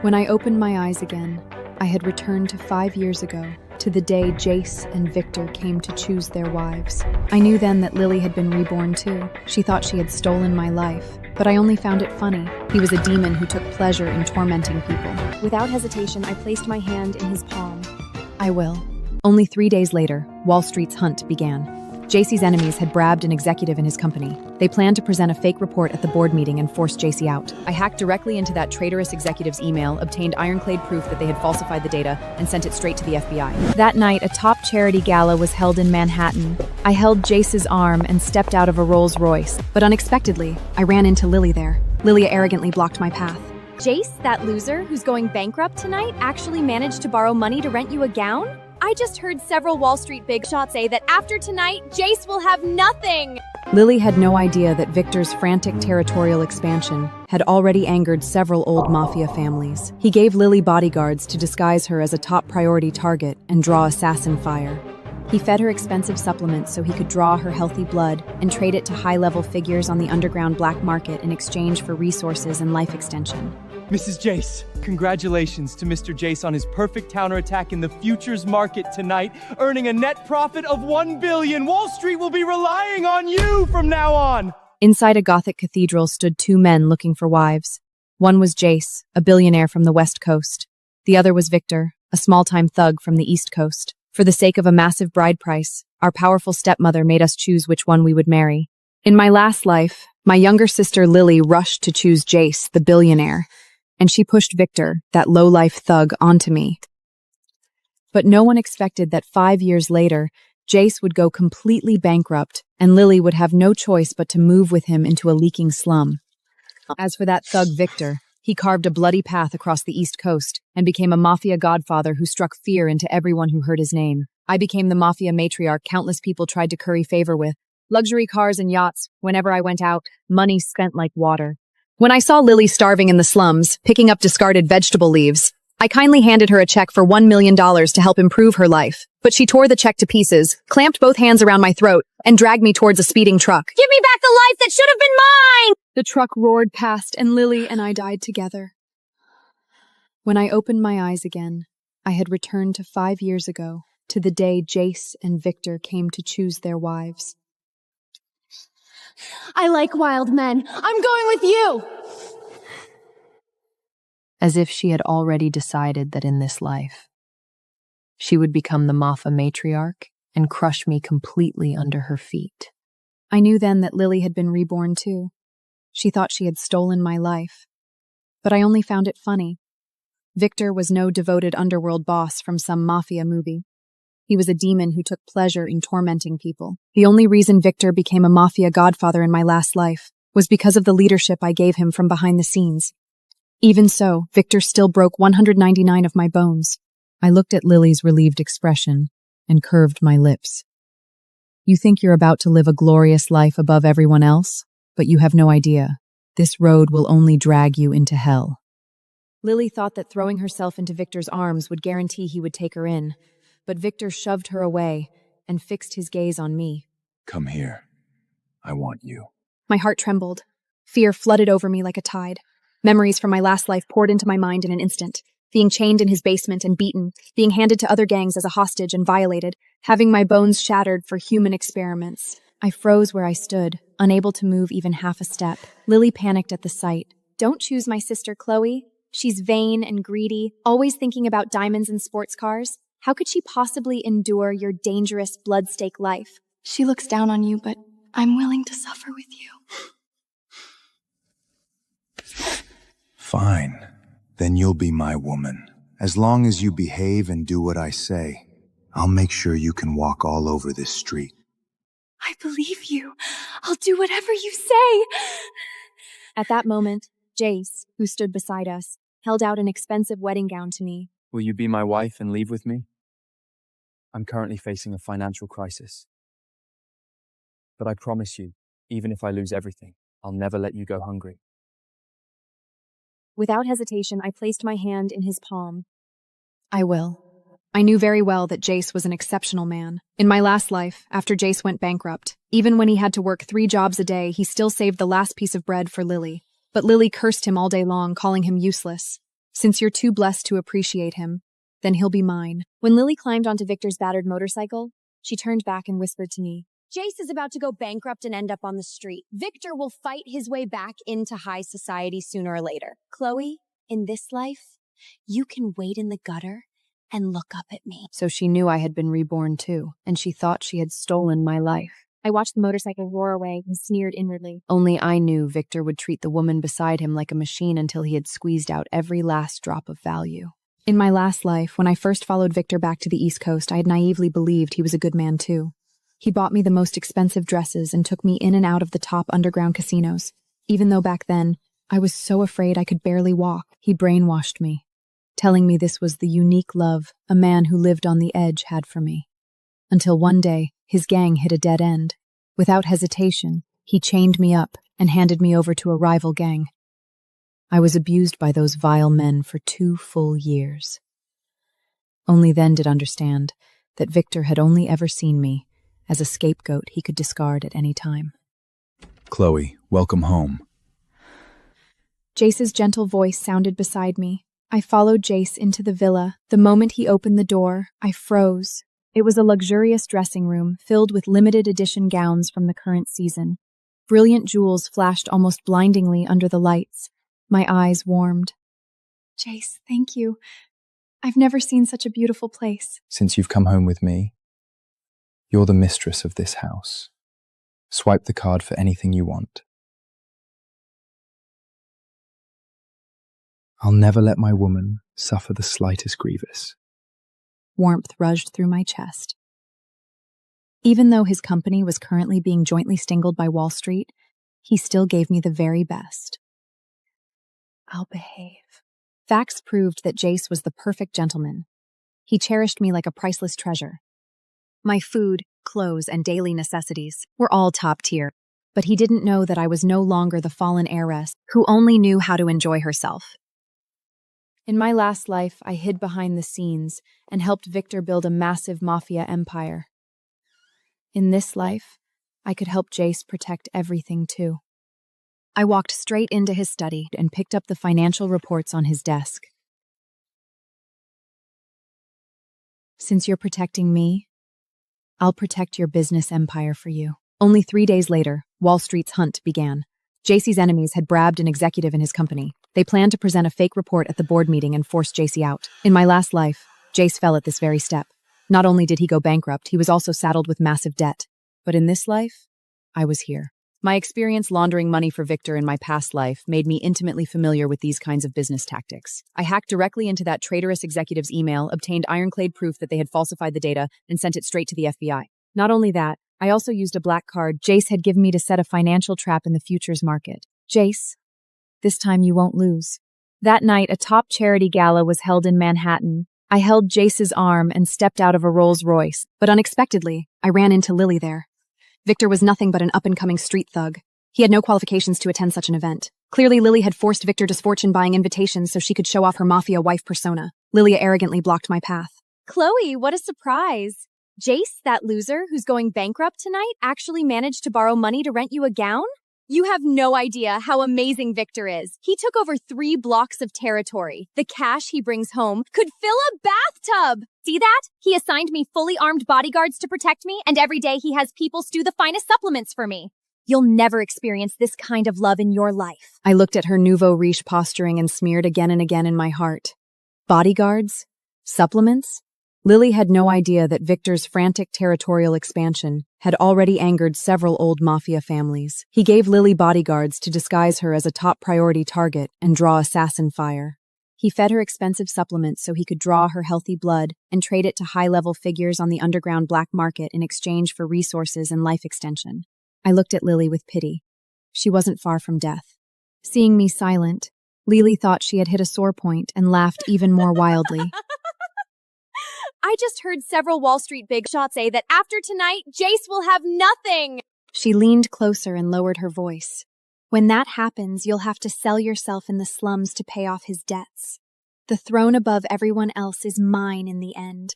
When I opened my eyes again, I had returned to 5 years ago, to the day Jayce and Victor came to choose their wives. I knew then that Lily had been reborn too. She thought she had stolen my life, but I only found it funny. He was a demon who took pleasure in tormenting people. Without hesitation, I placed my hand in his palm. I will. Only 3 days later, Wall Street's hunt began. Jayce's enemies had bribed an executive in his company. They planned to present a fake report at the board meeting and force Jayce out. I hacked directly into that traitorous executive's email, obtained ironclad proof that they had falsified the data, and sent it straight to the FBI. That night, a top charity gala was held in Manhattan. I held Jayce's arm and stepped out of a Rolls Royce, but unexpectedly, I ran into Lily there. Lily arrogantly blocked my path. Jayce, that loser who's going bankrupt tonight, actually managed to borrow money to rent you a gown? I just heard several Wall Street big shots say that after tonight, Jayce will have nothing! Lily had no idea that Victor's frantic territorial expansion had already angered several old mafia families. He gave Lily bodyguards to disguise her as a top priority target and draw assassin fire. He fed her expensive supplements so he could draw her healthy blood and trade it to high-level figures on the underground black market in exchange for resources and life extension. Mrs. Jayce, congratulations to Mr. Jayce on his perfect counterattack in the futures market tonight, earning a net profit of $1 billion. Wall Street will be relying on you from now on. Inside a Gothic cathedral stood 2 men looking for wives. One was Jayce, a billionaire from the West Coast. The other was Victor, a small-time thug from the East Coast. For the sake of a massive bride price, our powerful stepmother made us choose which one we would marry. In my last life, my younger sister Lily rushed to choose Jayce, the billionaire, and she pushed Victor, that low-life thug, onto me. But no one expected that 5 years later, Jayce would go completely bankrupt, and Lily would have no choice but to move with him into a leaking slum. As for that thug Victor, he carved a bloody path across the East Coast and became a mafia godfather who struck fear into everyone who heard his name. I became the mafia matriarch countless people tried to curry favor with. Luxury cars and yachts, whenever I went out, money spent like water. When I saw Lily starving in the slums, picking up discarded vegetable leaves, I kindly handed her a check for $1 million to help improve her life. But she tore the check to pieces, clamped both hands around my throat, and dragged me towards a speeding truck. Give me back the life that should have been mine! The truck roared past, and Lily and I died together. When I opened my eyes again, I had returned to 5 years ago, to the day Jayce and Victor came to choose their wives. I like wild men. I'm going with you! As if she had already decided that in this life, she would become the mafia matriarch and crush me completely under her feet. I knew then that Lily had been reborn too. She thought she had stolen my life. But I only found it funny. Victor was no devoted underworld boss from some mafia movie. He was a demon who took pleasure in tormenting people. The only reason Victor became a mafia godfather in my last life was because of the leadership I gave him from behind the scenes. Even so, Victor still broke 199 of my bones. I looked at Lily's relieved expression and curved my lips. You think you're about to live a glorious life above everyone else, but you have no idea. This road will only drag you into hell. Lily thought that throwing herself into Victor's arms would guarantee he would take her in, but Victor shoved her away and fixed his gaze on me. Come here. I want you. My heart trembled. Fear flooded over me like a tide. Memories from my last life poured into my mind in an instant. Being chained in his basement and beaten, being handed to other gangs as a hostage and violated, having my bones shattered for human experiments. I froze where I stood, unable to move even half a step. Lily panicked at the sight. Don't choose my sister Chloe. She's vain and greedy, always thinking about diamonds and sports cars. How could she possibly endure your dangerous blood-stake life? She looks down on you, but I'm willing to suffer with you. Fine. Then you'll be my woman. As long as you behave and do what I say, I'll make sure you can walk all over this street. I believe you. I'll do whatever you say. At that moment, Jayce, who stood beside us, held out an expensive wedding gown to me. Will you be my wife and leave with me? I'm currently facing a financial crisis. But I promise you, even if I lose everything, I'll never let you go hungry. Without hesitation, I placed my hand in his palm. I will. I knew very well that Jayce was an exceptional man. In my last life, after Jayce went bankrupt, even when he had to work 3 jobs a day, he still saved the last piece of bread for Lily. But Lily cursed him all day long, calling him useless. Since you're too blessed to appreciate him, then he'll be mine. When Lily climbed onto Victor's battered motorcycle, she turned back and whispered to me, Jayce is about to go bankrupt and end up on the street. Victor will fight his way back into high society sooner or later. Chloe, in this life, you can wait in the gutter and look up at me. So she knew I had been reborn too, and she thought she had stolen my life. I watched the motorcycle roar away and sneered inwardly. Only I knew Victor would treat the woman beside him like a machine until he had squeezed out every last drop of value. In my last life, when I first followed Victor back to the East Coast, I had naively believed he was a good man too. He bought me the most expensive dresses and took me in and out of the top underground casinos. Even though back then, I was so afraid I could barely walk, he brainwashed me, telling me this was the unique love a man who lived on the edge had for me. Until one day, his gang hit a dead end. Without hesitation, he chained me up and handed me over to a rival gang. I was abused by those vile men for 2 full years. Only then did I understand that Victor had only ever seen me as a scapegoat he could discard at any time. Chloe, welcome home. Jayce's gentle voice sounded beside me. I followed Jayce into the villa. The moment he opened the door, I froze. It was a luxurious dressing room filled with limited edition gowns from the current season. Brilliant jewels flashed almost blindingly under the lights. My eyes warmed. Jayce, thank you. I've never seen such a beautiful place. Since you've come home with me, you're the mistress of this house. Swipe the card for anything you want. I'll never let my woman suffer the slightest grievous. Warmth rushed through my chest. Even though his company was currently being jointly stingled by Wall Street, he still gave me the very best. I'll behave. Facts proved that Jayce was the perfect gentleman. He cherished me like a priceless treasure. My food, clothes, and daily necessities were all top tier, but he didn't know that I was no longer the fallen heiress who only knew how to enjoy herself. In my last life, I hid behind the scenes and helped Victor build a massive mafia empire. In this life, I could help Jayce protect everything too. I walked straight into his study and picked up the financial reports on his desk. Since you're protecting me, I'll protect your business empire for you. Only 3 days later, Wall Street's hunt began. Jayce's enemies had bribed an executive in his company. They planned to present a fake report at the board meeting and force Jayce out. In my last life, Jayce fell at this very step. Not only did he go bankrupt, he was also saddled with massive debt. But in this life, I was here. My experience laundering money for Victor in my past life made me intimately familiar with these kinds of business tactics. I hacked directly into that traitorous executive's email, obtained ironclad proof that they had falsified the data, and sent it straight to the FBI. Not only that, I also used a black card Jayce had given me to set a financial trap in the futures market. Jayce, this time you won't lose. That night, a top charity gala was held in Manhattan. I held Jayce's arm and stepped out of a Rolls Royce, but unexpectedly, I ran into Lily there. Victor was nothing but an up-and-coming street thug. He had no qualifications to attend such an event. Clearly, Lily had forced Victor to fortune-buying invitations so she could show off her mafia wife persona. Lilia arrogantly blocked my path. Chloe, what a surprise. Jayce, that loser who's going bankrupt tonight, actually managed to borrow money to rent you a gown? You have no idea how amazing Victor is. He took over 3 blocks of territory. The cash he brings home could fill a bathtub. See that? He assigned me fully armed bodyguards to protect me, and every day he has people stew the finest supplements for me. You'll never experience this kind of love in your life. I looked at her nouveau riche posturing and smeared again and again in my heart. Bodyguards? Supplements? Lily had no idea that Victor's frantic territorial expansion had already angered several old mafia families. He gave Lily bodyguards to disguise her as a top priority target and draw assassin fire. He fed her expensive supplements so he could draw her healthy blood and trade it to high-level figures on the underground black market in exchange for resources and life extension. I looked at Lily with pity. She wasn't far from death. Seeing me silent, Lily thought she had hit a sore point and laughed even more wildly. I just heard several Wall Street big shots say that after tonight, Jayce will have nothing. She leaned closer and lowered her voice. When that happens, you'll have to sell yourself in the slums to pay off his debts. The throne above everyone else is mine in the end.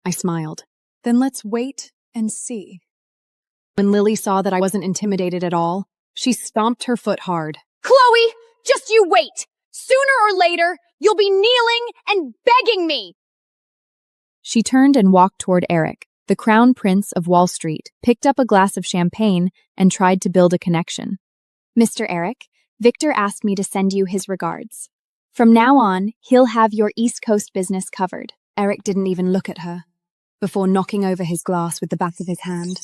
I smiled. Then let's wait and see. When Lily saw that I wasn't intimidated at all, She stomped her foot hard. Chloe, just you wait! Sooner or later, you'll be kneeling and begging me! She turned and walked toward Eric, the crown prince of Wall Street, picked up a glass of champagne, and tried to build a connection. Mr. Eric, Victor asked me to send you his regards. From now on, he'll have your East Coast business covered. Eric didn't even look at her, before knocking over his glass with the back of his hand.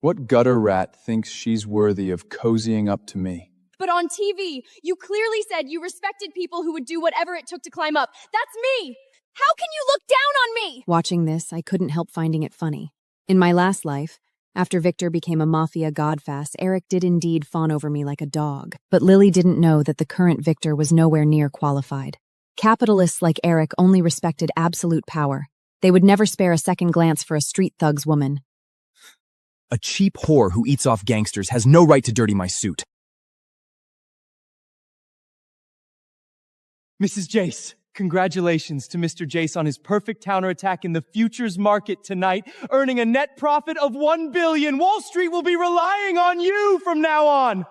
What gutter rat thinks she's worthy of cozying up to me? But on TV, you clearly said you respected people who would do whatever it took to climb up. That's me! How can you look down on me? Watching this, I couldn't help finding it funny. In my last life, after Victor became a mafia godfass, Eric did indeed fawn over me like a dog. But Lily didn't know that the current Victor was nowhere near qualified. Capitalists like Eric only respected absolute power. They would never spare a second glance for a street thug's woman. A cheap whore who eats off gangsters has no right to dirty my suit. Mrs. Jayce, congratulations to Mr. Jayce on his perfect counterattack in the futures market tonight, earning a net profit of $1 billion. Wall Street will be relying on you from now on.